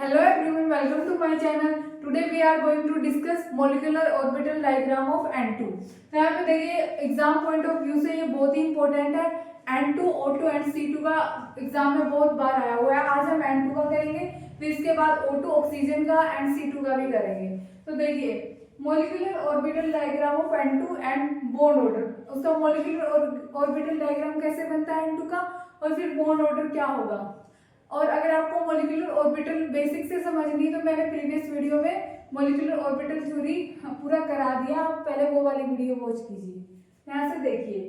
Hello everyone, welcome to my channel. Today we are going to discuss molecular orbital diagram of N2. तो यहाँ पे देखिए exam point of view से ये बहुत ही इंपॉर्टेंट है. N2, O2 एंड C2 का एग्जाम में बहुत बार आया हुआ है. आज हम N2 का करेंगे, फिर इसके बाद O2 ऑक्सीजन का एंड C2 का भी करेंगे. तो देखिए molecular orbital diagram of N2 and bond order. उसका मोलिकुलर ऑर्बिटल डायग्राम कैसे बनता है N2 का, और फिर बॉन्ड ऑर्डर क्या होगा. और अगर आपको मोलिकुलर ऑर्बिटल बेसिक से समझनी तो मैंने प्रीवियस वीडियो में मोलिकुलर ऑर्बिटल थ्योरी पूरा करा दिया. आप पहले वो वाली वीडियो वॉच कीजिए. यहाँ से देखिए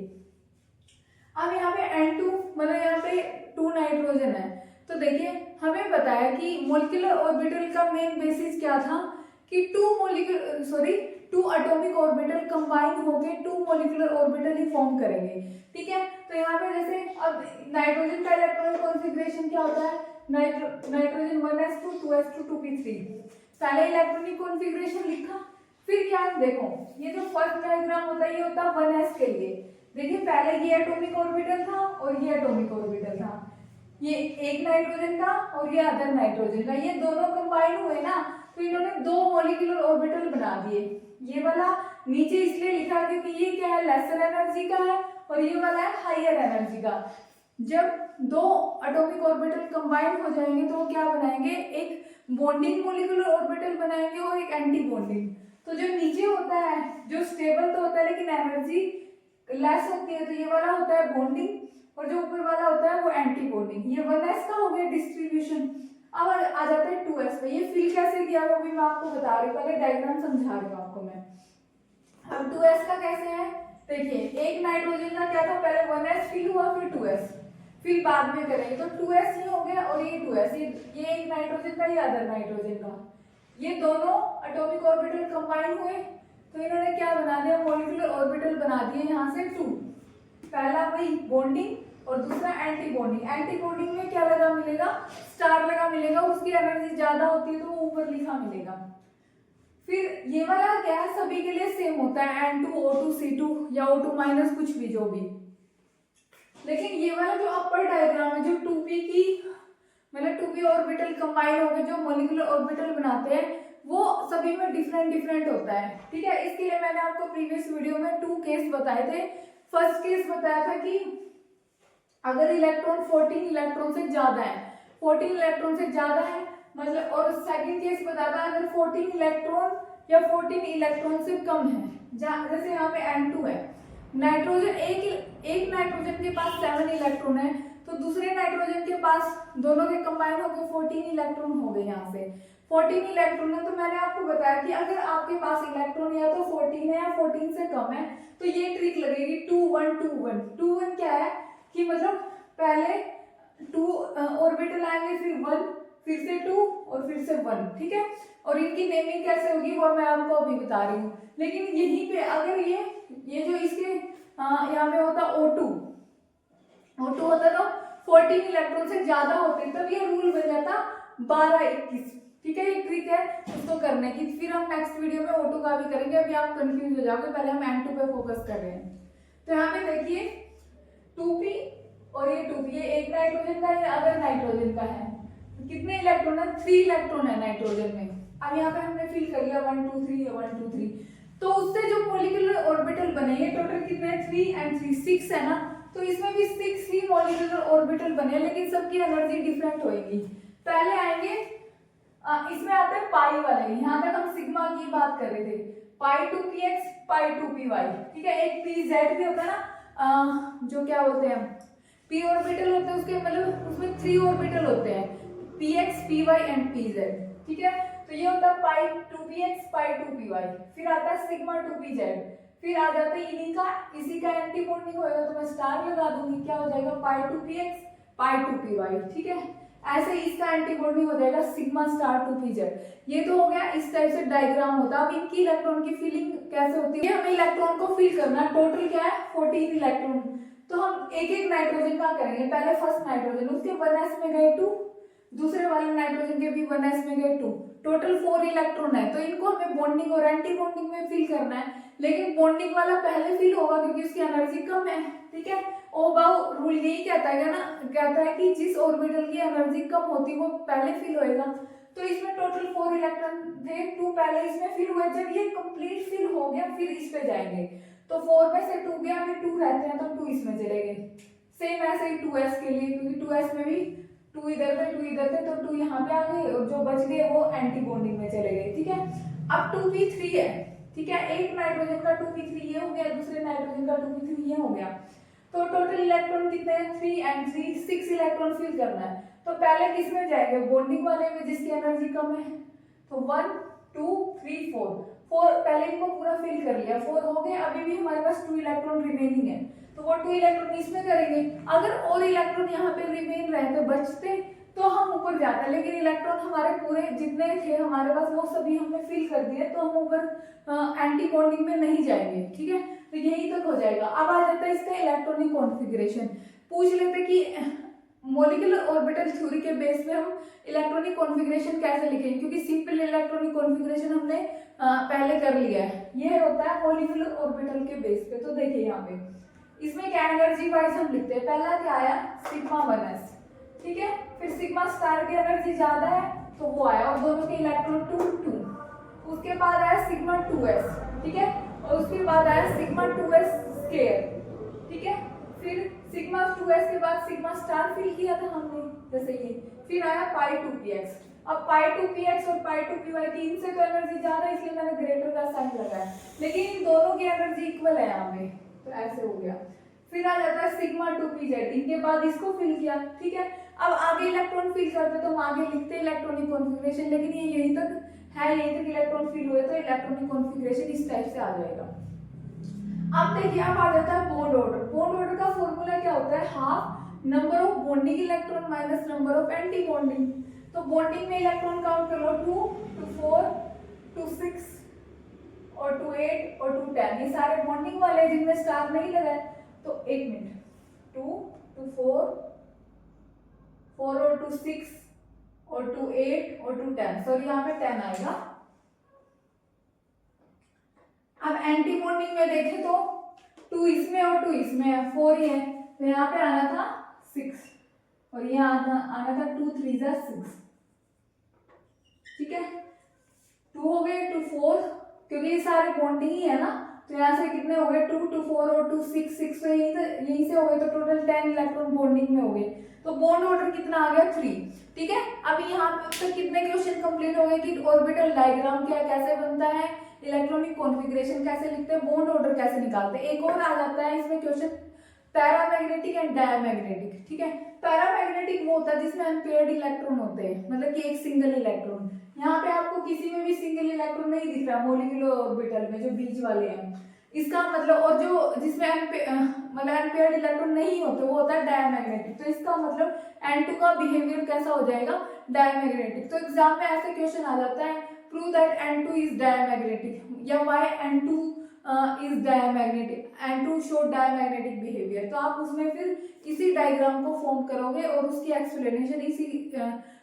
अब यहाँ पे N2 मतलब यहाँ पे 2 नाइट्रोजन है. तो देखिए हमें पता है कि मोलिकुलर ऑर्बिटल का मेन बेसिस क्या था कि 2 एटॉमिक ऑर्बिटल कंबाइन होके 2 मोलिकुलर ऑर्बिटल ही फॉर्म करेंगे. ठीक है. तो यहाँ पे जैसे अब नाइट्रोजन का इलेक्ट्रॉनिक कॉन्फ़िगरेशन क्या होता है, नाइट्रोजन 1s2 2s2 2p3. पहले इलेक्ट्रॉनिक कॉन्फ़िगरेशन लिखा, फिर क्या देखो ये जो फर्स्ट डायग्राम होता है ये होता है 1s के लिए. देखिए पहले ये एटॉमिक ऑर्बिटल था और ये एटॉमिक ऑर्बिटल था. ये एक नाइट्रोजन का और ये अदर नाइट्रोजन का, ये दोनों कंबाइन हुए ना, तो इन्होंने 2 मॉलिक्यूलर ऑर्बिटल बना दिए. ये वाला नीचे इसलिए लिखा क्योंकि ये क्या है, लेसर एनर्जी का है, और ये वाला है हायर एनर्जी का. जब 2 एटॉमिक ऑर्बिटल कंबाइन हो जाएंगे तो वो क्या बनाएंगे, एक बॉन्डिंग मॉलिक्यूलर ऑर्बिटल बनाएंगे और एक एंटी बॉन्डिंग. तो जो नीचे होता है जो स्टेबल तो होता है लेकिन एनर्जी लेस होती है, तो ये वाला होता है बॉन्डिंग, और जो ऊपर वाला होता है वो एंटी बॉन्डिंग. ये 1s का हो गया डिस्ट्रीब्यूशन. अब आ जाता है 2s पे. ये फिल कैसे किया वो भी मैं आपको बता रही हूँ, पहले डायग्राम समझा रही हूँ आपको मैं. अब 2s का कैसे है, देखिए एक नाइट्रोजन का क्या था, पहले 1s फिल हुआ फिर 2s, फिर बाद में करेंगे. तो 2s ये हो गया और ये 2s, ये एक नाइट्रोजन का ये अदर नाइट्रोजन का, ये दोनों एटॉमिक ऑर्बिटल कंबाइन हुए तो इन्होंने क्या बना दिया, मॉलिक्यूलर ऑर्बिटल बना दिए यहाँ से 2. पहला वही बॉन्डिंग और दूसरा एंटी बॉन्डिंग. एंटी बॉन्डिंग में क्या लगा मिलेगा, स्टार लगा मिलेगा, उसकी एनर्जी ज्यादा होती है तो वो ऊपर लिखा मिलेगा. फिर ये वाला क्या है, सभी के लिए सेम होता है N2 O2 C2 या O2 माइनस कुछ भी जो भी. लेकिन ये वाला जो अपर डायग्राम है जो 2p की मतलब 2p ऑर्बिटल कंबाइन होकर जो मॉलिक्यूलर ऑर्बिटल बनाते हैं वो सभी में डिफरेंट होता है. ठीक है. इसके लिए मैंने आपको प्रीवियस वीडियो में 2 केस बताए थे. फर्स्ट केस बताया था कि अगर इलेक्ट्रॉन 14 इलेक्ट्रॉन से ज्यादा है, 14 इलेक्ट्रॉन से ज्यादा है मतलब, और सेकंड केस बताया था अगर 14 इलेक्ट्रॉन या 14 इलेक्ट्रॉन से कम है. जैसे यहाँ पे N2 है, नाइट्रोजन एक नाइट्रोजन के पास 7 इलेक्ट्रॉन है, तो दूसरे नाइट्रोजन के पास दोनों के कंबाइन होकर 14 इलेक्ट्रॉन हो गए. यहाँ से 14 इलेक्ट्रॉन है, तो मैंने आपको बताया कि अगर आपके पास इलेक्ट्रॉन या तो 14 है या 14 से कम है तो ये ट्रिक लगेगी 2 1 2 1. 2 1 क्या है कि मतलब पहले 2 ऑर्बिटल आएंगे फिर 1 फिर से 2 और फिर से 1. ठीक है. और इनकी नेमिंग कैसे होगी वो मैं आपको अभी बता रही हूँ. लेकिन यहीं पे अगर ये जो इसके यहाँ पे होता O2 होता तो 14 इलेक्ट्रॉन से ज्यादा होते तब ये रूल बन जाता 12 21. ठीक है. ये ट्रिक है उसको करने की, फिर हम नेक्स्ट वीडियो में O2 का भी करेंगे. अभी आप कंफ्यूज हो जाओगे, पहले हम N2 पे फोकस कर रहे हैं. तो यहाँ पे देखिए 2p और ये 2p, ये एक नाइट्रोजन का ये अदर नाइट्रोजन का है. कितने इलेक्ट्रॉन है, 3 इलेक्ट्रॉन है नाइट्रोजन में. अब यहाँ पे हमने फिल कर लिया 1 2 3 1 2 3. तो उससे जो मॉलिक्यूलर ऑर्बिटल बने ये टोटल कितने हैं, 3 and 3 6 है ना. तो इसमें भी 6 ही मॉलिक्यूलर ऑर्बिटल बने, लेकिन सबकी एनर्जी डिफरेंट होगी. पहले आएंगे इसमें आता है पाई वाले. यहाँ तक हम सिग्मा की बात कर रहे थे, पाई 2px पाई 2py. ठीक है. एक pz भी होता है ना, जो क्या बोलते हैं p ऑर्बिटल होते हैं, उसके मतलब उसमें 3 ऑर्बिटल होते हैं, px py एंड pz. ठीक है. तो ये होता है पाई 2px पाई 2py. फिर आता है सिग्मा 2pz. फिर आ जाता है इसी का एंटी बॉन्डिंग होएगा तो मैं स्टार लगा दूंगी, क्या हो जाएगा पाई 2px पाई 2py. ठीक है. ऐसे इसका एंटी बॉन्डिंग हो जाएगा सिग्मा स्टार 2pz. ये तो हो गया, इस टाइप से डायग्राम होता है. अब इनकी इलेक्ट्रॉन की फिलिंग कैसे होती है, हमें इलेक्ट्रॉन को फिल करना है. टोटल क्या है 14 इलेक्ट्रॉन. तो हम एक एक नाइट्रोजन का करेंगे. पहले फर्स्ट नाइट्रोजन, उसके 1s में गए 2, दूसरे वाले नाइट्रोजन के भी 1s में गए 2, टोटल 4 इलेक्ट्रॉन है. तो इनको हमें बॉन्डिंग और एंटी बॉन्डिंग में फिल करना है. लेकिन बॉन्डिंग वाला पहले फिल होगा क्योंकि उसकी एनर्जी कम है. ठीक है. ओ बाउ रूल यही कहता है ना, कहता है कि जिस ऑर्बिटल की एनर्जी कम होती है वो पहले फिल होएगा. तो इसमें टोटल 4 इलेक्ट्रॉन थे, 2 पहले इसमें फिल हुए, जब ये कंप्लीट फिल हो गया फिर इस पे जाएंगे, तो 4 में से 2 गया, अभी 2 रहते हैं तो 2 इसमें चले गए। सेम ऐसे ही 2s के लिए, क्योंकि 2s में भी 2 इधर थे 2 इधर थे, तो 2 यहाँ पे आ गए और जो बच गए वो एंटी बॉन्डिंग में चले गए। ठीक है, अब 2p3 है। ठीक है, एक नाइट्रोजन का 2p3 ये हो गया, दूसरे नाइट्रोजन का 2p3 ये हो गया, तो टोटल इलेक्ट्रॉन कितने हैं 3 एंड 3 6 इलेक्ट्रॉन फिल करना है। तो पहले किस में जाएंगे, बॉन्डिंग वाले में जिसकी एनर्जी कम है, तो 1 2 3 4 पहले इनको पूरा फिल कर लिया, 4 हो गए, अभी भी हमारे पास 2 इलेक्ट्रॉन रिमेनिंग है, तो वो 2 इलेक्ट्रॉन इसमें करेंगे। अगर और इलेक्ट्रॉन यहाँ पे रिमेन रहते बचते तो हम ऊपर जाते, लेकिन इलेक्ट्रॉन हमारे पूरे जितने थे हमारे पास वो सभी हमने फिल कर दिए, तो हम ऊपर एंटी बॉन्डिंग में नहीं जाएंगे। ठीक है, तो यही तक हो जाएगा। अब आ जाता है इसका इलेक्ट्रॉनिक कॉन्फ़िगरेशन। पूछ लेते कि मॉलिक्यूलर ऑर्बिटल थ्योरी के बेस पे हम इलेक्ट्रॉनिक कॉन्फ़िगरेशन कैसे लिखेंगे, क्योंकि सिंपल इलेक्ट्रॉनिक कॉन्फ़िगरेशन हमने पहले कर लिया है। ये होता है मॉलिक्यूलर ऑर्बिटल के बेस पे। तो देखिए यहाँ पे इसमें क्या एनर्जी वाइज हम लिखते हैं, पहला क्या आया सिग्मा 1s। ठीक है, फिर सिग्मा स्टार की एनर्जी ज्यादा है तो वो आया, और दोनों के इलेक्ट्रॉन 2 2। उसके बाद आया सिग्मा 2s। ठीक है, और उसके बाद आया सिग्मा 2s स्क्वायर। ठीक है, फिर सिग्मा 2s के बाद सिग्मा स्टार फिल किया था हमने जैसे ये, फिर आया पाई 2px। अब पाई 2px और पाई 2py की इनसे तो एनर्जी ज्यादा है, इसलिए मैंने ग्रेटर का साइन लगाया, लेकिन इन दोनों की एनर्जी इक्वल है यहाँ पे, तो ऐसे हो गया। फिर आ जाता है सिग्मा 2pz, इनके बाद इसको फिल किया। ठीक है, अब आगे इलेक्ट्रॉन फिल करते तो हम आगे लिखते इलेक्ट्रॉनिक कॉन्फ़िगरेशन, लेकिन ये यहीं तक है, यहीं तक इलेक्ट्रॉन फिल हुए तो इलेक्ट्रॉनिक कॉन्फ़िगरेशन इस टाइप से आ जाएगा। अब देखिए अब आ जाता है बॉन्ड ऑर्डर। बॉन्ड ऑर्डर का फॉर्मूला क्या होता है, half number of bonding electron minus number of anti bonding. तो बॉन्डिंग में इलेक्ट्रॉन काउंट कर लो, 2 2 4 2 6 और 2 8 और 2 10, ये सारे बॉन्डिंग वाले हैं जिनमें स्टार नहीं लगा है। तो एक मिनट, 2 2 4 4 और 2 6 और 2 8 और 2 10, सॉरी यहाँ पे 10 आएगा। अब एंटी बॉन्डिंग में देखें तो 2 इसमें और 2 इसमें है, 4 ही है, तो यहाँ पे आना था 6 और यहाँ आना था 2 3 6। ठीक है, 2 हो गए 2 4, क्योंकि ये सारे बॉन्डिंग ही है ना, तो यहाँ से कितने हो गए 2 2 4 और 2 6 6, तो यहीं से हो गए, तो टोटल 10 इलेक्ट्रॉन बॉन्डिंग में हो गए। तो बॉन्ड ऑर्डर कितना आ गया 3। ठीक है, अभी यहाँ तक कितने क्वेश्चन कंप्लीट हो गए कि ऑर्बिटल डायग्राम क्या कैसे बनता है, इलेक्ट्रॉनिक कॉन्फ़िगरेशन कैसे लिखते हैं, बॉन्ड ऑर्डर कैसे निकालते हैं। एक और आ जाता है इसमें क्वेश्चन, पैरामैग्नेटिक एंड डायमैग्नेटिक। ठीक है, पैरामैग्नेटिक वो होता है जिसमें अनपेयर्ड इलेक्ट्रॉन होते हैं, मतलब कि एक सिंगल इलेक्ट्रॉन। यहाँ पे आपको किसी में भी सिंगल इलेक्ट्रॉन नहीं दिख रहा मॉलिक्यूलर ऑर्बिटल में, जो बीच वाले हैं, इसका मतलब, और जो जिसमें मतलब अनपेयर्ड इलेक्ट्रॉन नहीं होते वो होता है डायमैग्नेटिक। तो इसका मतलब N2 का बिहेवियर कैसा हो जाएगा, डायमैग्नेटिक। तो एग्जाम में ऐसे क्वेश्चन आ जाता है, prove that N2 is diamagnetic, या why N2 is diamagnetic, N2 show diamagnetic behaviour. तो आप उसमें फिर इसी डायग्राम को फॉर्म करोगे और उसकी एक्सप्लेनेशन इसी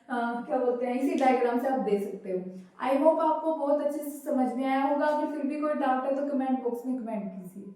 क्या बोलते हैं, इसी डायग्राम से आप दे सकते हो। आई होप आपको बहुत अच्छे से समझ में आया होगा। अगर फिर भी कोई डाउट है तो कमेंट बॉक्स में कमेंट कीजिए।